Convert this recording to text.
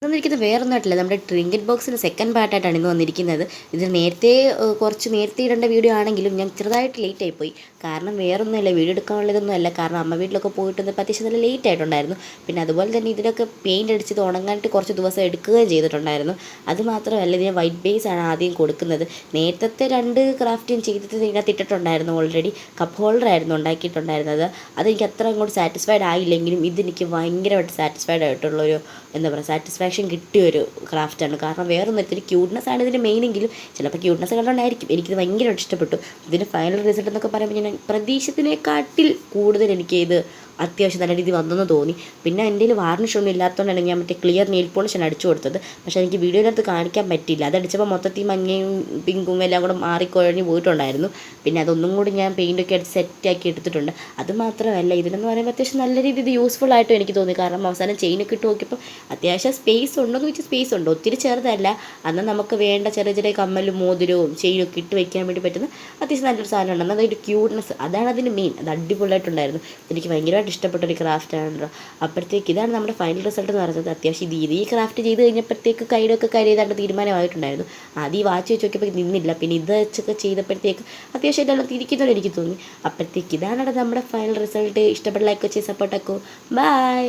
വന്നിരിക്കുന്നത് വേറൊന്നായിട്ടില്ല, നമ്മുടെ ട്രിങ്കറ്റ് ബോക്സിൻ്റെ സെക്കൻഡ് പാർട്ടായിട്ടാണ് ഇന്ന് വന്നിരിക്കുന്നത്. ഇത് നേരത്തെ കുറച്ച് നേരത്തെ ഇടേണ്ട വീഡിയോ ആണെങ്കിലും ഞാൻ ചെറുതായിട്ട് ലേറ്റ് ആയിപ്പോയി. കാരണം വേറൊന്നുമല്ല, വീഡിയോ എടുക്കാനുള്ളതൊന്നും അല്ല. കാരണം അമ്മ വീട്ടിലൊക്കെ പോയിട്ട് വന്നപ്പോൾ അത്യാവശ്യം നല്ല ലേറ്റ് ആയിട്ടുണ്ടായിരുന്നു. പിന്നെ അതുപോലെ തന്നെ ഇതിലൊക്കെ പെയിൻറ്റ് അടിച്ചത് ഉണങ്ങാനായിട്ട് കുറച്ച് ദിവസം എടുക്കുകയും ചെയ്തിട്ടുണ്ടായിരുന്നു. അതുമാത്രമല്ല, ഇതിന് വൈറ്റ് ബേസ് ആണ് ആദ്യം കൊടുക്കുന്നത്. നേരത്തെ രണ്ട് ക്രാഫ്റ്റും ചെയ്തിട്ട് ഇതിനകത്ത് ഇട്ടിട്ടുണ്ടായിരുന്നു. ഓൾറെഡി കപ്പ് ഹോൾഡർ ആയിരുന്നു ഉണ്ടാക്കിയിട്ടുണ്ടായിരുന്നത്. അതെനിക്ക് അത്ര അങ്ങോട്ട് സാറ്റിസ്ഫൈഡ് ആയില്ലെങ്കിലും ഇതെനിക്ക് ഭയങ്കരമായിട്ട് സാറ്റിസ്ഫൈഡ് ആയിട്ടുള്ളൊരു എന്താ പറയുക സാറ്റിസ്ഫാക്ഷൻ കിട്ടിയൊരു ക്രാഫ്റ്റാണ്. കാരണം വേറൊന്നും ഇത്തിരി ക്യൂട്ട്നെസ് ആണ് ഇതിൻ്റെ മെയിനെങ്കിലും ചിലപ്പോൾ ക്യൂട്ട്നെസ് കണ്ടുകൊണ്ടായിരിക്കും എനിക്കിത് ഭയങ്കരമായിട്ട് ഇഷ്ടപ്പെട്ടു. ഇതിൻ്റെ ഫൈനൽ റിസൾട്ട് എന്നൊക്കെ പറയുമ്പോൾ ഞാൻ പ്രതീക്ഷിച്ചതിനെക്കാട്ടിൽ കൂടുതൽ എനിക്ക് ഇത് അത്യാവശ്യം നല്ല രീതിയിൽ വന്നെന്ന് തോന്നി. പിന്നെ എൻ്റെ കയ്യിൽ വാർണിഷൊന്നും ഇല്ലാത്തതുകൊണ്ടാണ് ഞാൻ മറ്റേ ക്ലിയർ നെയിൽ പോളിഷാണ് അടിച്ചു കൊടുത്തത്. പക്ഷേ എനിക്ക് വീഡിയോയിനകത്ത് കാണിക്കാൻ പറ്റിയില്ല. അതടിച്ചപ്പോൾ മൊത്തത്തിൽ മഞ്ഞയും പിങ്കും എല്ലാം കൂടെ മാറിക്കുഴഞ്ഞ് പോയിട്ടുണ്ടായിരുന്നു. പിന്നെ അതൊന്നും കൂടി ഞാൻ പെയിൻറ്റൊക്കെ അടിച്ച് സെറ്റാക്കി എടുത്തിട്ടുണ്ട്. അതുമാത്രമല്ല, ഇതിനെന്ന് പറയുമ്പോൾ അത്യാവശ്യം നല്ല രീതിയിൽ ഇത് യൂസ്ഫുൾ ആയിട്ടും എനിക്ക് തോന്നി. കാരണം അവസാനം ചെയിനൊക്കെ ഇട്ട് നോക്കിയപ്പോൾ അത്യാവശ്യം സ്പേസ് ഉണ്ടോയെന്ന് വെച്ചാൽ സ്പേസ് ഉണ്ട്, ഒത്തിരി ചെറുതല്ല. അന്ന് നമുക്ക് വേണ്ട ചെറിയ ചെറിയ കമ്മലും മോതിരവും ചെയിനൊക്കെ ഇട്ട് വയ്ക്കാൻ വേണ്ടി പറ്റുന്ന അത്യാവശ്യം നല്ലൊരു സാധനമാണ്. എന്നാൽ അതൊരു ക്യൂട്ട്നെസ് അതാണ് അതിൻ്റെ മെയിൻ. അത് അടിപൊളിയായിട്ടുണ്ടായിരുന്നു. എനിക്ക് ഭയങ്കരമായിട്ട് ഇഷ്ടപ്പെട്ടൊരു ക്രാഫ്റ്റാണല്ലോ. അപ്പോഴത്തേക്ക് ഇതാണ് നമ്മുടെ ഫൈനൽ റിസൾട്ട് എന്ന് പറയുന്നത്. അത്യാവശ്യം ഈ ക്രാഫ്റ്റ് ചെയ്ത് കഴിഞ്ഞപ്പോഴത്തേക്ക് കയ്യിലൊക്കെ കരുതാണ്ട് തീരുമാനമായിട്ടുണ്ടായിരുന്നു. ആദ്യം ഈ വാച്ച് വെച്ച് നോക്കിയപ്പോൾ നിന്നില്ല. പിന്നെ ഇത് വെച്ചൊക്കെ ചെയ്തപ്പോഴത്തേക്ക് അത്യാവശ്യം എല്ലാം തിരിക്കുന്നതും എനിക്ക് തോന്നി. അപ്പോഴത്തേക്ക് ഇതാണ് നമ്മുടെ ഫൈനൽ റിസൾട്ട്. ഇഷ്ടപ്പെട്ട ലൈക്ക് വെച്ച് സപ്പോർട്ടാക്കൂ. ബൈ.